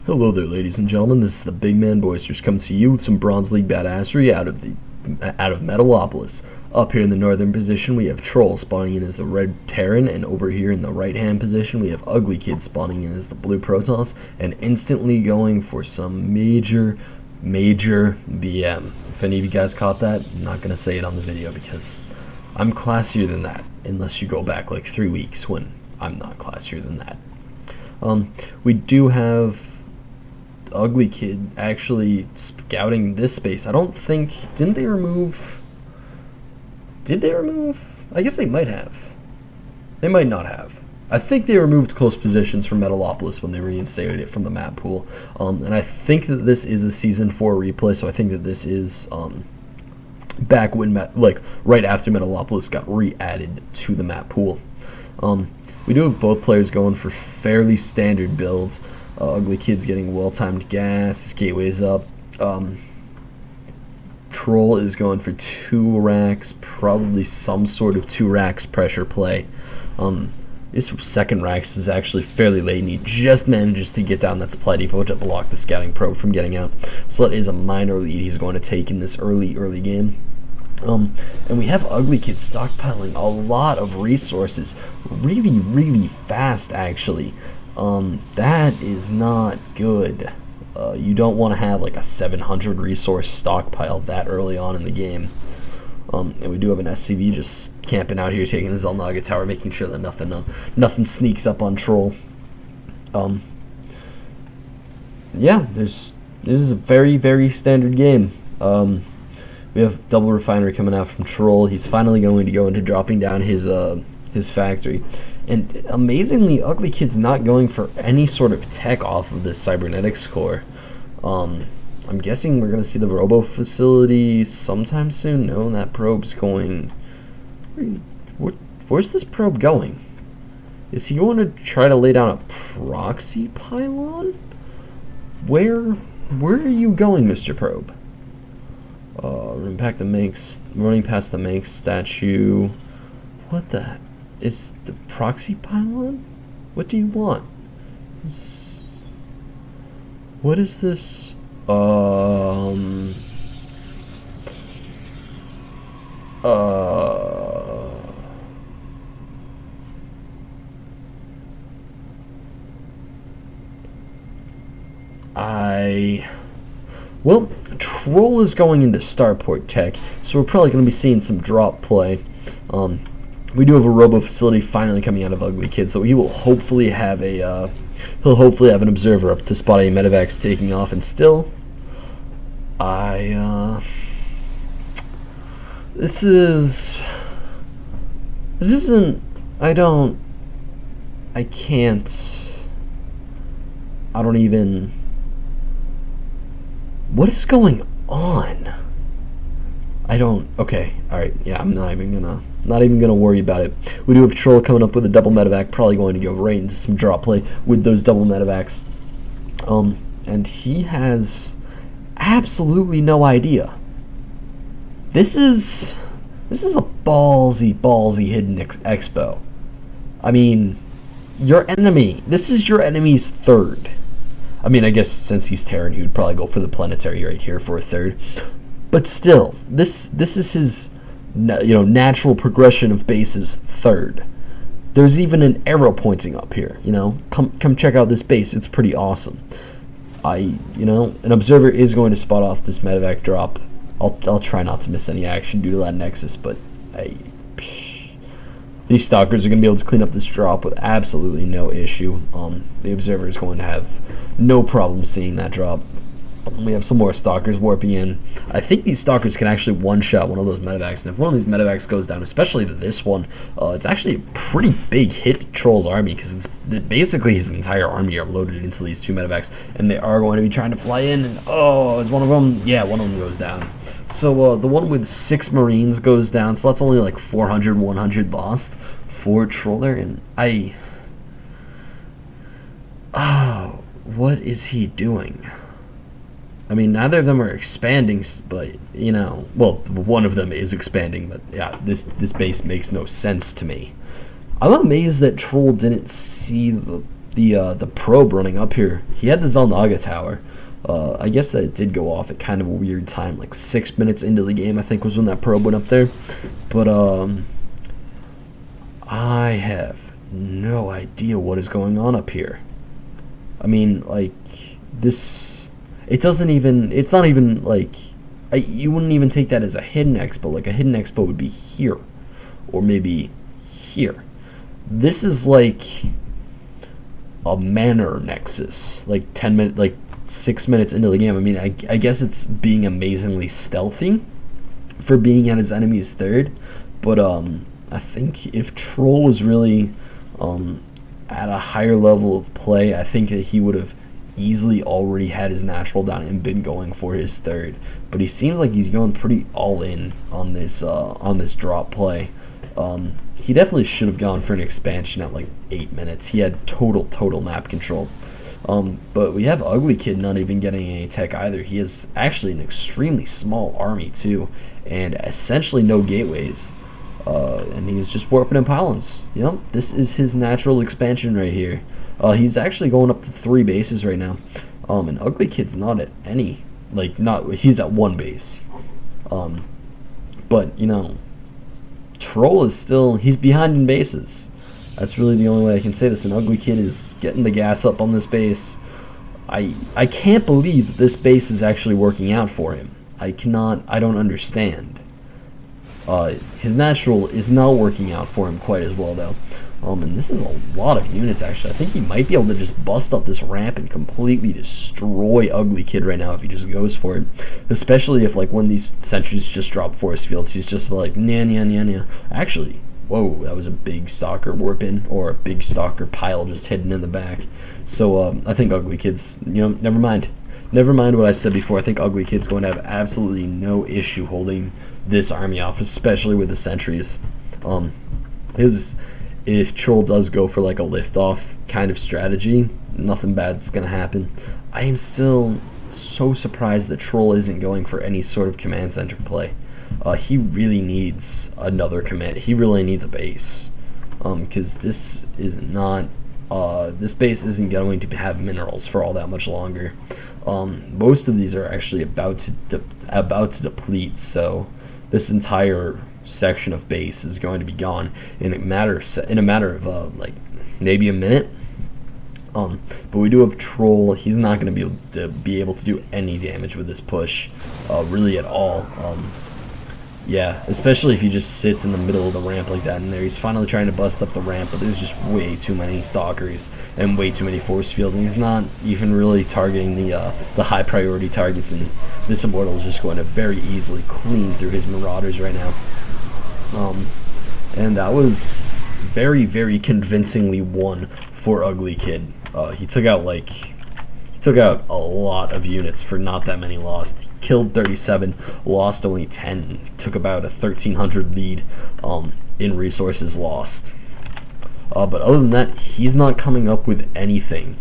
Hello there, ladies and gentlemen. This is the big man Boisterous coming to you with some Bronze League Badassery out of Metalopolis. Up here in the northern position, we have Troll spawning in as the red Terran, and over here in the right-hand position, we have Uglykid spawning in as the blue Protoss, and instantly going for some major BM. If any of you guys caught that, I'm not gonna say it on the video because I'm classier than that, unless you go back like 3 weeks when I'm not classier than that. We do have Uglykid actually scouting this space. I don't think, did they remove? I guess they might have. They might not have. I think they removed close positions from Metalopolis when they reinstated it from the map pool. And I think that this is a Season 4 replay, so I think that this is back when, right after Metalopolis got re-added to the map pool. We do have both players going for fairly standard builds. Uglykid's getting well-timed gas, his gateway's up. Troll is going for 2 racks, probably some sort of 2 racks pressure play. His second racks is actually fairly late, and he just manages to get down that supply depot to block the scouting probe from getting out. So that is a minor lead he's going to take in this early game. And we have Uglykid stockpiling a lot of resources really fast, actually. That is not good. You don't want to have like a 700 resource stockpile that early on in the game. And we do have an SCV just camping out here, taking the Zelnaga tower, making sure that nothing sneaks up on Troll. Yeah, this is a very standard game. We have double refinery coming out from Troll. He's finally going to go into dropping down his factory. And amazingly, Uglykid's not going for any sort of tech off of this cybernetics core. I'm guessing we're going to see the robo facility sometime soon. No, that probe's going... Where's this probe going? Is he going to try to lay down a proxy pylon? Where are you going, Mr. Probe? Running past the Manx statue. What the... Is the proxy pylon? What do you want? What is this? Well, Troll is going into Starport Tech, so we're probably going to be seeing some drop play. We do have a robo facility finally coming out of Uglykid, so he will hopefully have a an observer up to spot a medevacs taking off. And still, this isn't. I don't even. What is going on? Okay, alright, yeah, I'm not even gonna worry about it. We do have Troll coming up with a double medevac, probably going to go right into some drop play with those double medevacs. And he has absolutely no idea. This is a ballsy hidden expo. I mean, this is your enemy's third. I mean, I guess since he's Terran, he would probably go for the planetary right here for a third. But still, this is his natural progression of bases third. There's even an arrow pointing up here. Come check out this base. It's pretty awesome. An observer is going to spot off this medevac drop. I'll try not to miss any action due to that nexus, but these stalkers are going to be able to clean up this drop with absolutely no issue. The observer is going to have no problem seeing that drop. We have some more stalkers warping in. I think these stalkers can actually one-shot one of those medevacs, and if one of these medevacs goes down, especially this one, it's actually a pretty big hit to Troll's army, because it's basically his entire army are loaded into these 2 medevacs, and they are going to be trying to fly in, and is one of them? Yeah, one of them goes down. So the one with 6 Marines goes down, so that's only like 400, 100 lost for Troll there, and what is he doing? I mean, neither of them are expanding, but, well, one of them is expanding, but yeah, this base makes no sense to me. I'm amazed that Troll didn't see the probe running up here. He had the Zelnaga tower. I guess that it did go off at kind of a weird time, like 6 minutes into the game, I think was when that probe went up there. But I have no idea what is going on up here. I mean, like, this, it's not even like, you wouldn't even take that as a hidden expo. Like, a hidden expo would be here, or maybe here. This is like a manor nexus, like 6 minutes into the game. I mean, I guess it's being amazingly stealthy for being at his enemy's third, but I think if Troll was really at a higher level of play, I think that he would have easily already had his natural down and been going for his third. But he seems like he's going pretty all in on this drop play. He definitely should have gone for an expansion at like 8 minutes. He had total map control. But we have Uglykid not even getting any tech either. He has actually an extremely small army too, and essentially no gateways. And he's just warping and pylons. Yep, this is his natural expansion right here. He's actually going up to 3 bases right now. And Uglykid's not at any, he's at 1 base. But, you know, Troll is still, he's behind in bases. That's really the only way I can say this. And Uglykid is getting the gas up on this base. I can't believe that this base is actually working out for him. I don't understand. His natural is not working out for him quite as well though. And this is a lot of units actually. I think he might be able to just bust up this ramp and completely destroy Uglykid right now if he just goes for it. Especially if like when these sentries just drop force fields, he's just like nah. Actually, whoa, that was a big stalker warp in, or a big stalker pile just hidden in the back. So I think Uglykid's, you know, never mind what I said before. I think Uglykid's going to have absolutely no issue holding this army off, especially with the sentries. If Troll does go for like a liftoff kind of strategy, nothing bad's gonna happen. I am still so surprised that Troll isn't going for any sort of command center play. He really needs another command. He really needs a base, because this is not. This base isn't going to have minerals for all that much longer. Most of these are actually about to deplete. So this entire section of base is going to be gone in a matter of like maybe a minute. But we do have Troll. He's not going to be able to do any damage with this push, really at all. Yeah, especially if he just sits in the middle of the ramp like that in there. He's finally trying to bust up the ramp, but there's just way too many stalkers and way too many force fields, and he's not even really targeting the high priority targets, and this Immortal is just going to very easily clean through his Marauders right now. And that was very convincingly won for Uglykid. He took out a lot of units for not that many lost. He killed 37, lost only 10, took about a 1,300 lead in resources lost. But other than that, he's not coming up with anything.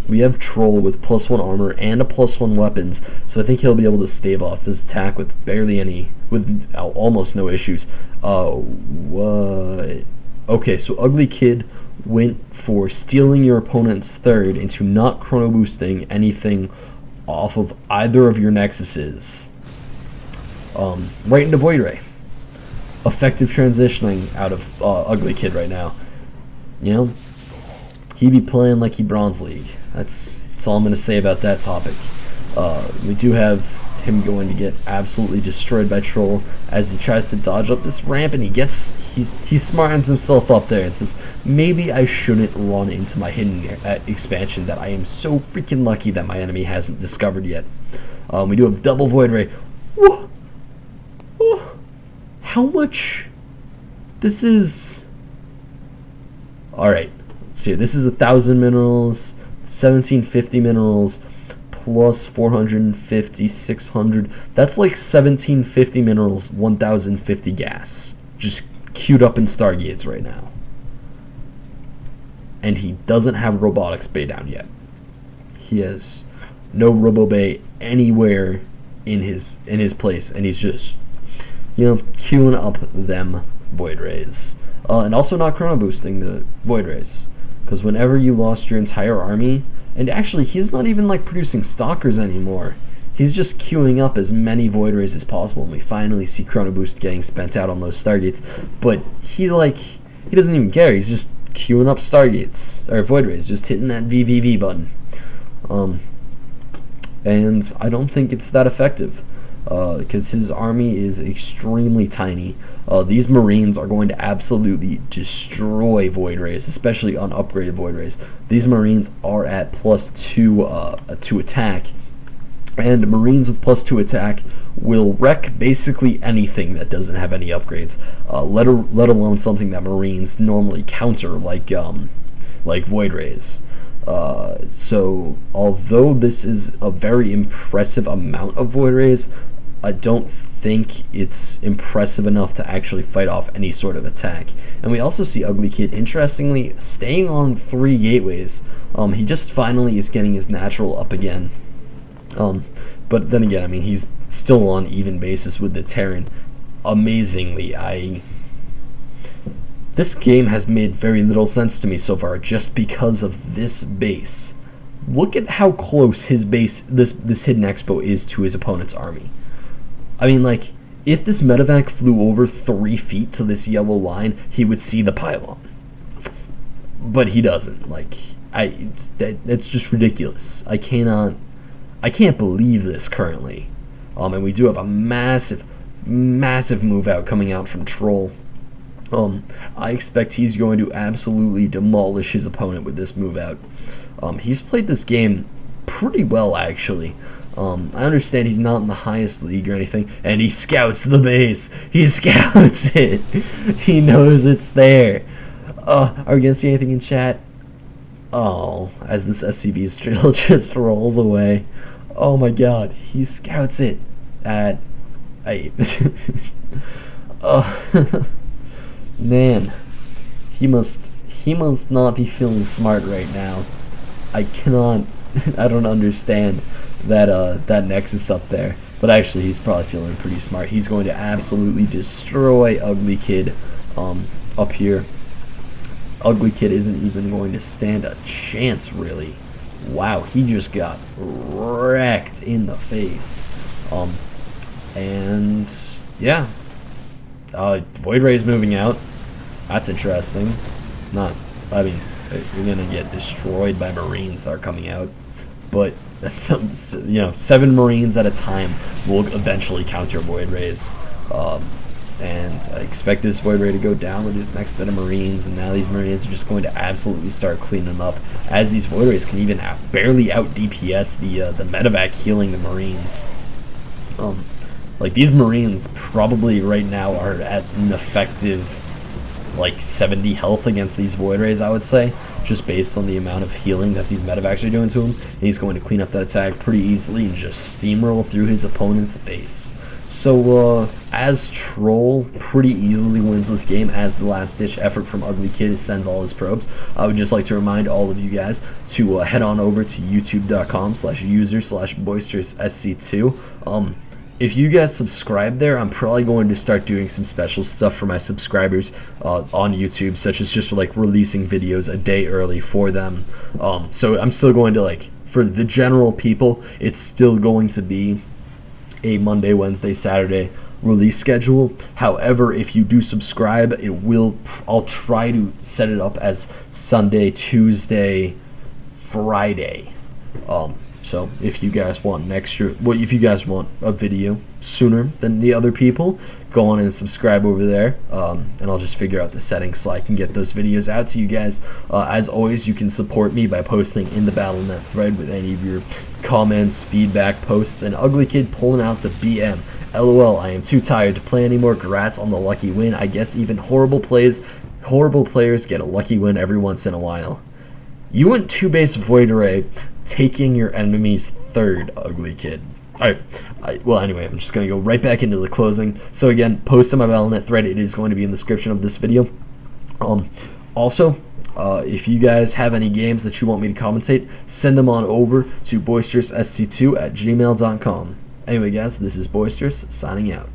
We have Troll with +1 armor and a +1 weapons, so I think he'll be able to stave off this attack with almost no issues. What? Okay, so Uglykid went for stealing your opponent's third into not chrono boosting anything off of either of your nexuses. Right into Void Ray. Effective transitioning out of Uglykid right now. You know, he'd be playing like he Bronze League. That's all I'm going to say about that topic. We do have him going to get absolutely destroyed by Troll as he tries to dodge up this ramp, and he smartens himself up there and says, maybe I shouldn't run into my hidden expansion that I am so freaking lucky that my enemy hasn't discovered yet. We do have double Void Ray. Whoa. Whoa. How much? This is... Alright, let's see. This is 1,000 minerals, 1,750 minerals, plus 450, 600. That's like 1,750 minerals, 1,050 gas. Just queued up in Stargates right now. And he doesn't have Robotics Bay down yet. He has no Robo Bay anywhere in his place, and he's just, you know, queuing up them Void Rays. And also not chrono boosting the Void Rays. because whenever you lost your entire army, and actually he's not even like producing stalkers anymore. He's just queuing up as many Void Rays as possible, and we finally see Chrono Boost getting spent out on those Stargates. But he doesn't even care. He's just queuing up Stargates or Void Rays, just hitting that VVV button. And I don't think it's that effective, because his army is extremely tiny. These Marines are going to absolutely destroy Void Rays, especially unupgraded Void Rays. These Marines are at +2 to attack, and Marines with +2 attack will wreck basically anything that doesn't have any upgrades, let alone something that Marines normally counter, like Void Rays. So although this is a very impressive amount of Void Rays, I don't think it's impressive enough to actually fight off any sort of attack. And we also see Uglykid, interestingly, staying on 3 gateways. He just finally is getting his natural up again. But then again, I mean, he's still on even basis with the Terran. Amazingly, this game has made very little sense to me so far, just because of this base. Look at how close his base, this hidden expo, is to his opponent's army. I mean, like, if this medevac flew over 3 feet to this yellow line, he would see the pylon. But he doesn't. Like, that's just ridiculous. I can't believe this currently. And we do have a massive move out coming out from Troll. I expect he's going to absolutely demolish his opponent with this move out. He's played this game pretty well, actually. I understand he's not in the highest league or anything, and he scouts the base. He scouts it. He knows it's there. Are we gonna see anything in chat? Oh, as this SCV's drill just rolls away. Oh my god, he scouts it at 8. Man, he must not be feeling smart right now. I don't understand that Nexus up there, but actually he's probably feeling pretty smart. He's going to absolutely destroy Uglykid up here. Uglykid isn't even going to stand a chance, really. Wow, he just got wrecked in the face. And yeah, Void Ray's moving out. That's interesting. I mean, you're gonna get destroyed by Marines that are coming out, but 7 Marines at a time will eventually counter Void Rays. And I expect this Void Ray to go down with his next set of Marines, and now these Marines are just going to absolutely start cleaning them up, as these Void Rays can even barely out DPS the medevac healing the Marines. Like, these Marines probably right now are at an effective like 70 health against these Void Rays, I would say, just based on the amount of healing that these medevacs are doing to him. And he's going to clean up that attack pretty easily and just steamroll through his opponent's base. So, as Troll pretty easily wins this game, as the last-ditch effort from Uglykid sends all his probes, I would just like to remind all of you guys to head on over to youtube.com/user/boisteroussc2. If you guys subscribe there, I'm probably going to start doing some special stuff for my subscribers on YouTube, such as just like releasing videos a day early for them. So I'm still going to, like, for the general people, it's still going to be a Monday, Wednesday, Saturday release schedule. However, if you do subscribe, I'll try to set it up as Sunday, Tuesday, Friday. So if you guys want if you guys want a video sooner than the other people, go on and subscribe over there, and I'll just figure out the settings so I can get those videos out to you guys. As always, you can support me by posting in the Battle.net thread with any of your comments, feedback, posts, and Uglykid pulling out the BM. LOL, I am too tired to play anymore. Congrats on the lucky win. I guess even horrible players get a lucky win every once in a while. You went 2-base Void Ray, taking your enemy's 3rd, Uglykid. Alright, well, anyway, I'm just going to go right back into the closing. So again, post in my Battle.net thread. It is going to be in the description of this video. Also, if you guys have any games that you want me to commentate, send them on over to boisteroussc2@gmail.com. Anyway, guys, this is Boisterous, signing out.